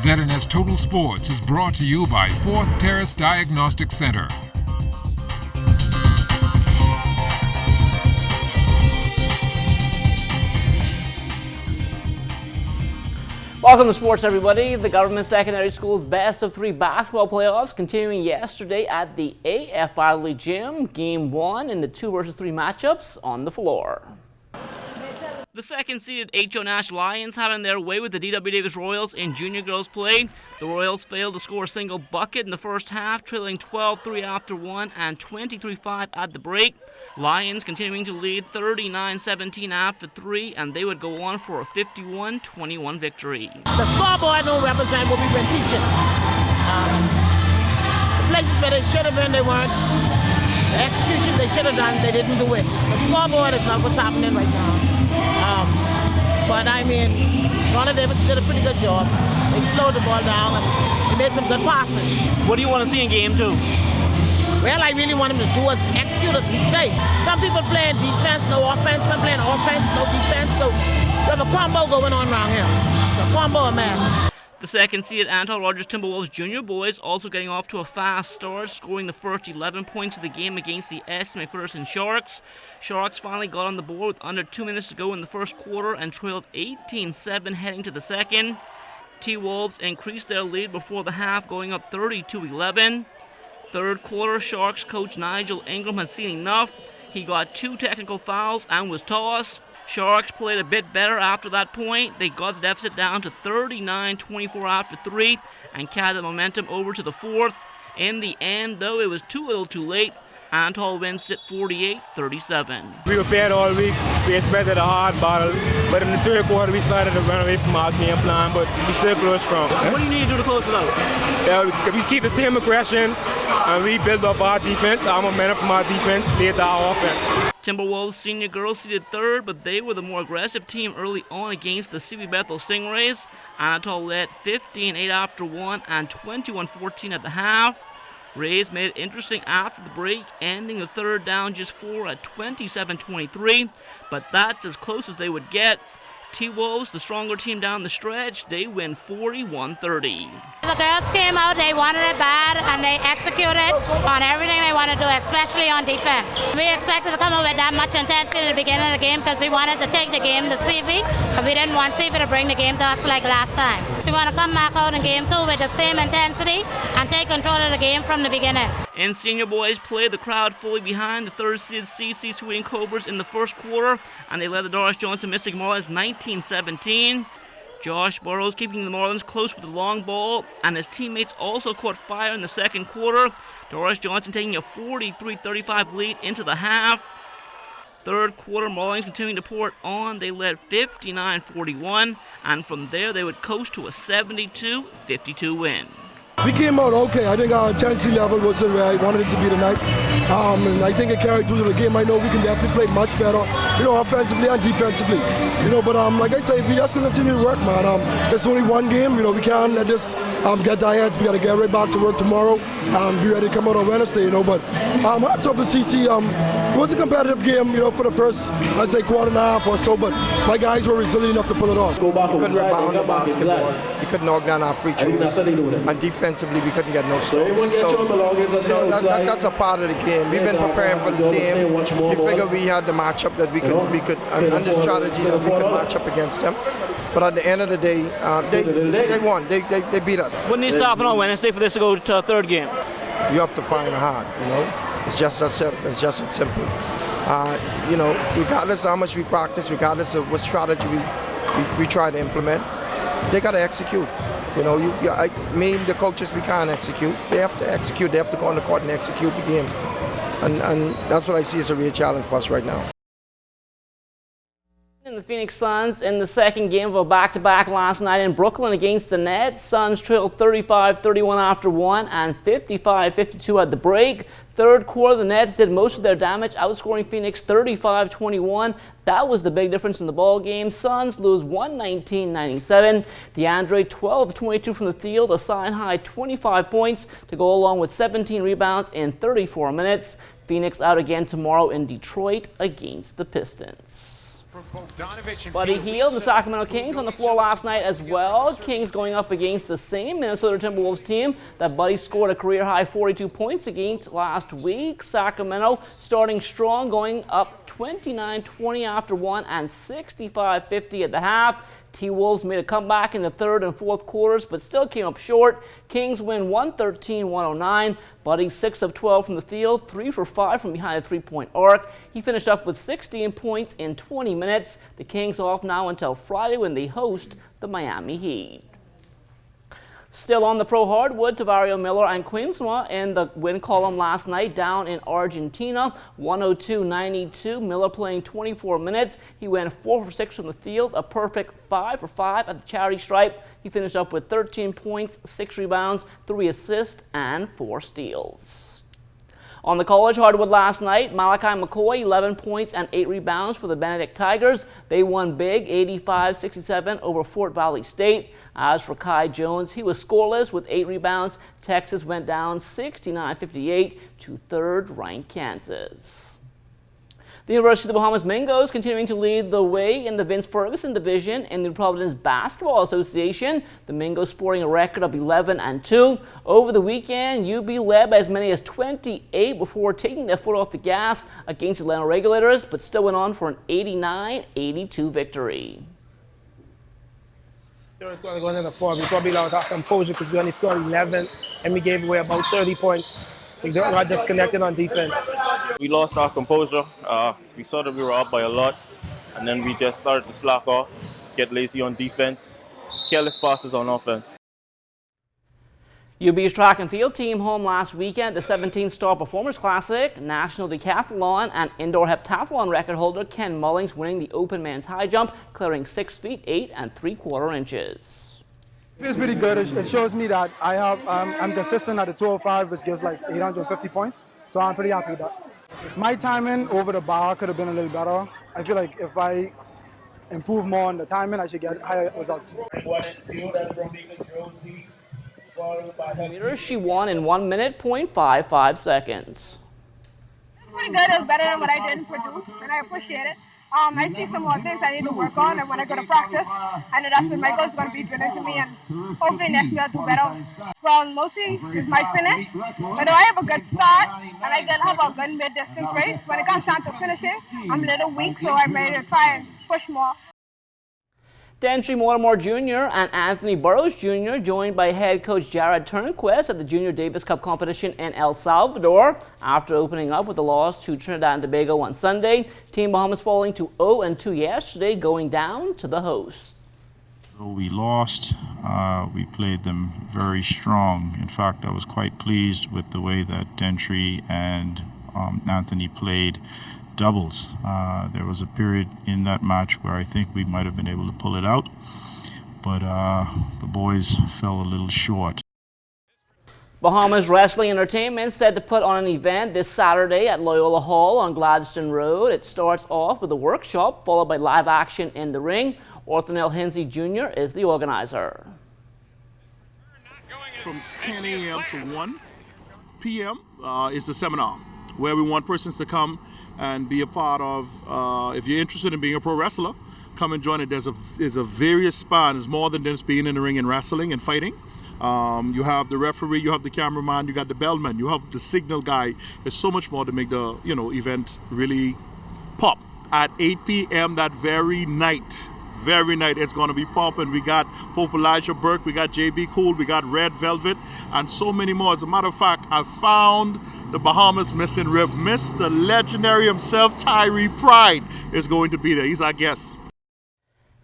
ZNS Total Sports is brought to you by 4th Terrace Diagnostic Center. Welcome to sports, everybody. The government secondary school's best of 3 basketball playoffs continuing yesterday at the AF Valley Gym. Game 1 in the 2 versus 3 matchups on the floor. The second-seeded HO Lions having their way with the D.W. Davis Royals in junior girls play. The Royals failed to score a single bucket in the first half, trailing 12-3 after 1 and 23-5 at the break. Lions continuing to lead 39-17 after 3, and they would go on for a 51-21 victory. The scoreboard don't represent what we've been teaching. The places where they should have been, they weren't. The execution they should have done, they didn't do it. The scoreboard is not what's happening right now. But I mean, Ronald Davis did a pretty good job. They slowed the ball down and they made some good passes. What do you want to see in game 2? Well, I really want them to do us, execute us, we say. Some people playing defense, no offense. Some playing offense, no defense. So we have a combo going on around here. It's a combo of man. The second-seeded Antal Rogers Timberwolves junior boys also getting off to a fast start, scoring the first 11 points of the game against the S. McPherson Sharks. Sharks finally got on the board with under 2 minutes to go in the first quarter and trailed 18-7 heading to the second. T-Wolves increased their lead before the half, going up 30-11. Third quarter, Sharks coach Nigel Ingram had seen enough. He got 2 technical fouls and was tossed. Sharks played a bit better after that point. They got the deficit down to 39-24 after 3 and carried the momentum over to the fourth. In the end, though, it was too little too late. Antal wins it 48-37. We were bad all week. We expected a hard battle. But in the third quarter, we started to run away from our game plan, but we still closed strong. What do you need to do to close it out? We keep the same aggression, and we build up our defense, our momentum from our defense, lead to our offense. Timberwolves senior girls seeded 3rd, but they were the more aggressive team early on against the C.B. Bethel Stingrays. Anatol led 15-8 after 1 and 21-14 at the half. Rays made it interesting after the break, ending the third down just 4 at 27-23, but that's as close as they would get. T-Wolves, the stronger team down the stretch, they win 41-30. The girls came out, they wanted it bad, and they executed on everything they wanted to do, especially on defense. We expected to come up with that much intensity at the beginning of the game because we wanted to take the game to CV, and we didn't want CV to bring the game to us like last time. We want to come back out in game 2 with the same intensity and take control of the game from the beginning. In senior boys play, the crowd fully behind the third-seeded CC Sweeting Cobras in the first quarter, and they led the Doris Johnson Mystic Marlins 19-17. Josh Burrows keeping the Marlins close with the long ball, and his teammates also caught fire in the second quarter. Doris Johnson taking a 43-35 lead into the half. Third quarter, Marlins continuing to pour it on. They led 59-41, and from there they would coast to a 72-52 win. We came out okay. I think our intensity level wasn't where I wanted it to be tonight. And I think it carried through to the game. I know we can definitely play much better, offensively and defensively. But like I say, we just gonna continue to work, man. It's only one game. We can't let this get our heads. We gotta get right back to work tomorrow. Be ready to come out on Wednesday, But hats off to CC. It was a competitive game, for the first, I'd say, quarter and a half or so. But my guys were resilient enough to pull it off. We couldn't rebound the basketball. We couldn't knock down our free throws. And defensively, we couldn't get no stops. So that's a part of the game. We've been preparing for this team. We figured we had the matchup that we could and the strategy that we could match up against them. But at the end of the day, they won. They beat us. What needs to happen on Wednesday for this to go to a third game? You have to find a hard. It's just that simple. It's just that simple. Regardless of how much we practice, regardless of what strategy we try to implement, they got to execute. The coaches, we can't execute. They have to execute. They have to go on the court and execute the game. And that's what I see as a real challenge for us right now. And the Phoenix Suns in the second game of a back-to-back last night in Brooklyn against the Nets. Suns trailed 35-31 after 1 and 55-52 at the break. Third quarter, the Nets did most of their damage, outscoring Phoenix 35-21. That was the big difference in the ball game. Suns lose 119-97. DeAndre 12-22 from the field, a sign-high 25 points to go along with 17 rebounds in 34 minutes. Phoenix out again tomorrow in Detroit against the Pistons. Buddy Hield, the Sacramento Kings on the floor last night as well. Kings going up against the same Minnesota Timberwolves team that Buddy scored a career-high 42 points against last week. Sacramento starting strong, going up 29-20 after one and 65-50 at the half. T-Wolves made a comeback in the third and fourth quarters, but still came up short. Kings win 113-109. Buddy 6 of 12 from the field, 3 for 5 from behind the three-point arc. He finished up with 16 points in 20 minutes. The Kings off now until Friday when they host the Miami Heat. Still on the pro hardwood, Tavario Miller and Quinsma in the win column last night down in Argentina, 102-92. Miller playing 24 minutes. He went 4 for 6 from the field, a perfect 5 for 5 at the charity stripe. He finished up with 13 points, 6 rebounds, 3 assists, and 4 steals. On the college hardwood last night, Malachi McCoy, 11 points and 8 rebounds for the Benedict Tigers. They won big, 85-67 over Fort Valley State. As for Kai Jones, he was scoreless with 8 rebounds. Texas went down 69-58 to third-ranked Kansas. The University of the Bahamas Mingoes continuing to lead the way in the Vince Ferguson division in the Providence Basketball Association. The Mingoes sporting a record of 11-2. Over the weekend, UB led by as many as 28 before taking their foot off the gas against the Atlanta Regulators, but still went on for an 89-82 victory. Going in the fourth, we probably lost our composure because we only scored 11 and we gave away about 30 points. We got disconnected on defense. We lost our composure. We saw that we were up by a lot, and then we just started to slack off, get lazy on defense, careless passes on offense. UB's track and field team home last weekend at the 17th Star Performers Classic. National decathlon and indoor heptathlon record holder Ken Mullings winning the open men's high jump, clearing 6 feet 8 3/4 inches. It feels pretty good. It shows me that I'm consistent at the 205, which gives like 850 points. So I'm pretty happy with that. My timing over the bar could have been a little better. I feel like if I improve more on the timing, I should get higher results. Meters she won in 1 minute, 0.55 seconds. Pretty good. It was better than what I did in Purdue, and I appreciate it. I see some more things I need to work on, and when I go to practice, I know that's when my goal is going to be driven into me, and hopefully next year I'll do better. Well, mostly is my finish, but I have a good start, and I have a good mid-distance race. When it comes down to finishing, I'm a little weak, so I'm ready to try and push more. DEANDRE Mortimer Jr. and Anthony Burroughs Jr. joined by head coach Jared Turnquist at the Junior Davis Cup competition in El Salvador after opening up with a loss to Trinidad and Tobago on Sunday. Team Bahamas falling to 0-2 yesterday, going down to the hosts. We lost. We played them very strong. In fact, I was quite pleased with the way that DEANDRE and Anthony played doubles. There was a period in that match where I think we might have been able to pull it out, but the boys fell a little short. Bahamas Wrestling Entertainment said to put on an event this Saturday at Loyola Hall on Gladstone Road. It starts off with a workshop followed by live action in the ring. Orthanel Hinsey Jr. is the organizer. From 10 a.m. to 1 p.m. Is the seminar where we want persons to come and be a part of. If you're interested in being a pro wrestler, come and join it. There's a various span. It's more than just being in the ring and wrestling and fighting. You have the referee, you have the cameraman, you got the bellman, you have the signal guy. There's so much more to make the event really pop. At 8 p.m. that very night, it's going to be popping. We got Pope Elijah Burke, we got JB Cool, we got Red Velvet, and so many more. As a matter of fact, I found the Bahamas missing rib. Mr. Legendary himself, Tyree Pride, is going to be there. He's our guest.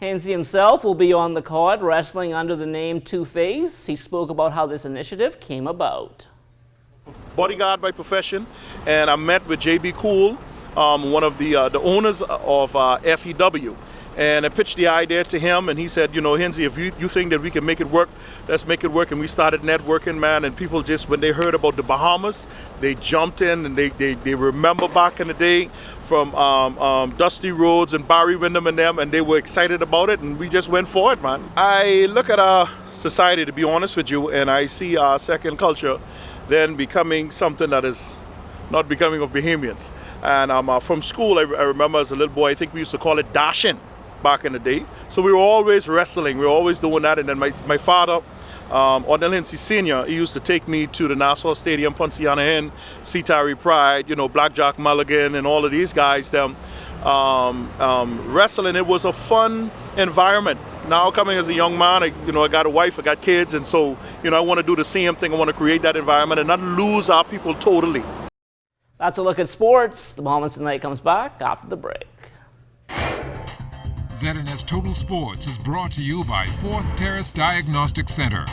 Hinsey himself will be on the card, wrestling under the name Two-Face. He spoke about how this initiative came about. Bodyguard by profession, and I met with JB Cool, one of the owners of FEW. And I pitched the idea to him, and he said, Hinsey, if you think that we can make it work, let's make it work. And we started networking, man, and people just, when they heard about the Bahamas, they jumped in, and they remember back in the day from Dusty Rhodes and Barry Windham and them, and they were excited about it, and we just went for it, man. I look at our society, to be honest with you, and I see our second culture then becoming something that is not becoming of Bahamians. And from school, I remember as a little boy, I think we used to call it dashing back in the day. So we were always wrestling, we were always doing that. And then my father, Odell Hinsey Sr., he used to take me to the Nassau Stadium, Ponciana Inn, see Tyree Pride, Blackjack Mulligan, and all of these guys, them wrestling. It was a fun environment. Now coming as a young man, I got a wife, I got kids, and so, I want to do the same thing. I want to create that environment and not lose our people totally. That's a look at sports. The Bahamas Tonight comes back after the break. ZNS Total Sports is brought to you by 4th Terrace Diagnostic Center.